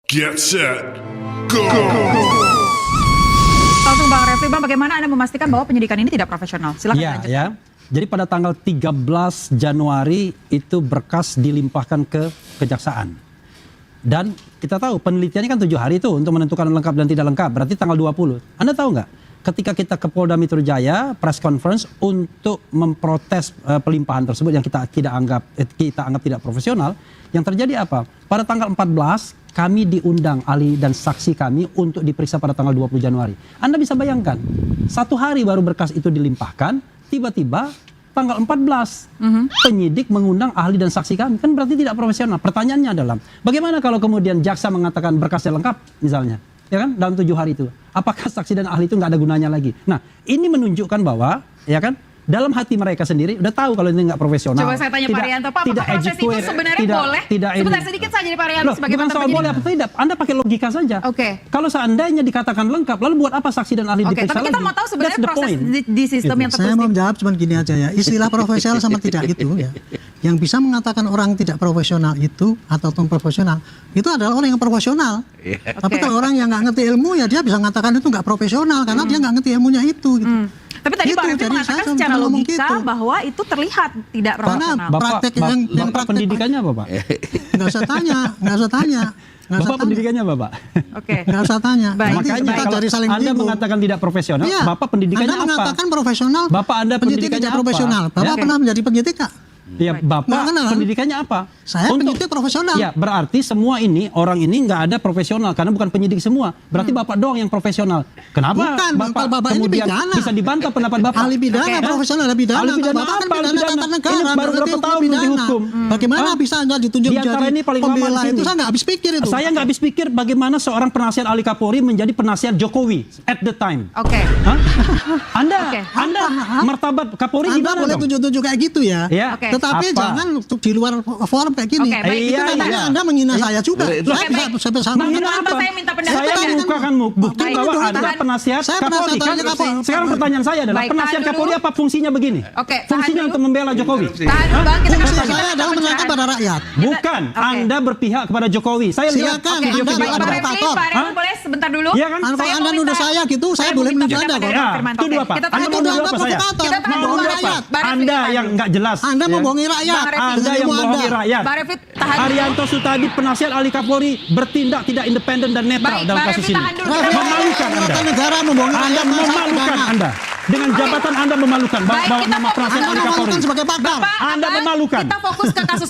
Get set, go! Langsung Bang Refli, Bang, bagaimana Anda memastikan bahwa penyidikan ini tidak profesional? Silakan lanjutkan. Ya. Jadi pada tanggal 13 Januari itu berkas dilimpahkan ke kejaksaan. Dan kita tahu penelitiannya kan 7 hari itu untuk menentukan lengkap dan tidak lengkap. Berarti tanggal 20. Anda tahu nggak? Ketika kita ke Polda Metro Jaya press conference untuk memprotes pelimpahan tersebut yang kita anggap tidak profesional, yang terjadi apa? Pada tanggal 14 kami diundang ahli dan saksi kami untuk diperiksa pada tanggal 20 Januari. Anda bisa bayangkan, 1 hari baru berkas itu dilimpahkan, tiba-tiba tanggal 14 penyidik mengundang ahli dan saksi kami. Kan berarti tidak profesional. Pertanyaannya adalah, bagaimana kalau kemudian jaksa mengatakan berkasnya lengkap misalnya? Ya kan, dalam 7 hari itu. Apakah saksi dan ahli itu nggak ada gunanya lagi? Nah, ini menunjukkan bahwa, ya kan, dalam hati mereka sendiri udah tahu kalau ini nggak profesional. Coba saya tanya Pak Rianto, Pak, apakah proses itu sebenarnya boleh? Sebentar sedikit saja Pak Rianto sebagai bukan soal boleh atau tidak. Anda pakai logika saja. Oke. Kalau seandainya dikatakan lengkap, lalu buat apa saksi dan ahli diperiksa lagi? Tapi kita mau tahu sebenarnya proses di sistem yang tertulis. Saya mau menjawab cuma gini aja ya. Istilah profesional sama tidak itu ya. Yang bisa mengatakan orang tidak profesional itu atau profesional itu adalah orang yang profesional. Tapi kalau orang yang nggak ngerti ilmu ya dia bisa mengatakan itu nggak profesional karena dia nggak ngerti ilmunya itu. Gitu. Tapi tadi Pak Refli mengatakan secara logika bahwa itu terlihat tidak profesional. Bapak pendidikannya apa, Pak? Nggak usah tanya. Bapak pendidikannya apa, Pak? Oke. Nggak usah tanya. Makanya kalau Anda mengatakan tidak profesional, Bapak pendidikannya Anda apa? mengatakan profesional, Bapak Anda penyidik tidak profesional. Bapak pernah menjadi penyidik nggak? Ya, Bapak pendidikannya apa? Saya penyidik profesional. Ya, berarti semua ini, orang ini nggak ada profesional karena bukan penyidik semua. Berarti Bapak doang yang profesional. Kenapa Bukan, Bapak ini kemudian pidana. bisa dibantah pendapat Bapak? Ahli pidana, profesional ahli pidana. Ahli pidana Bapak kan apa? pidana tata negara. Ini baru berapa tahun dihukum? Bagaimana bisa Anda ditunjuk Di antara jadi ini paling lama pembela di sini. itu? Saya nggak habis pikir itu. Saya nggak habis pikir bagaimana seorang penasihat ahli Kapolri menjadi penasihat Jokowi at the time. Oke. Anda martabat Kapolri Anda gimana boleh dong? tunjuk-tunjuk kayak gitu ya. Oke. Tetapi Apa? jangan di luar forum kayak gini. Oke, baik. Itu namanya Anda menghina saya juga. Saya bisa Menghina Kenapa apa? saya minta pendapat Saya Anda? mengukakan bukti Baik. bahwa Tahan. Anda penasihat Saya Kapolri. penasihat Kan? ahli Kapolri. Sekarang pertanyaan saya adalah Baik, penasihat tahan Kapolri dulu. apa fungsinya begini? Oke, tahan Fungsinya dulu. untuk membela Jokowi. Tahan, Bang, kita Fungsi kasih saya adalah menyerahkan pada rakyat. Bukan, Anda berpihak kepada Jokowi. Saya lihat Silakan, video-video Anda Anda. Pak Refli, boleh sebentar dulu? Iya kan? Kalau Anda nuduh saya gitu, saya boleh minta menuduh Anda pendapat kok. dari Bang Firman. Tuduh Oke, apa? kita tahan Anda dulu. mau nuduh apa saya? Kita tahan dulu, Mau nuduh rakyat. apa? Bang Refli, Anda tahan yang dulu. nggak jelas. Anda ya. membohongi rakyat. Bang Refli, Anda yang membohongi rakyat. Bang Refli, tahan dulu. Arianto Sutadi, penasihat ahli Kapolri, bertindak tidak independen dan netral Baik, dalam Bang kasus Refli, ini. tahan dulu. Memalukan Anda. Negara membohongi Anda rakyat. memalukan Anda. Dengan jabatan Anda memalukan. Baik, Bawa kita nama fokus. penasihat Anda ahli Kapolri. memalukan sebagai pakar. Bapak, Anda Abang, memalukan. Kita fokus ke kasus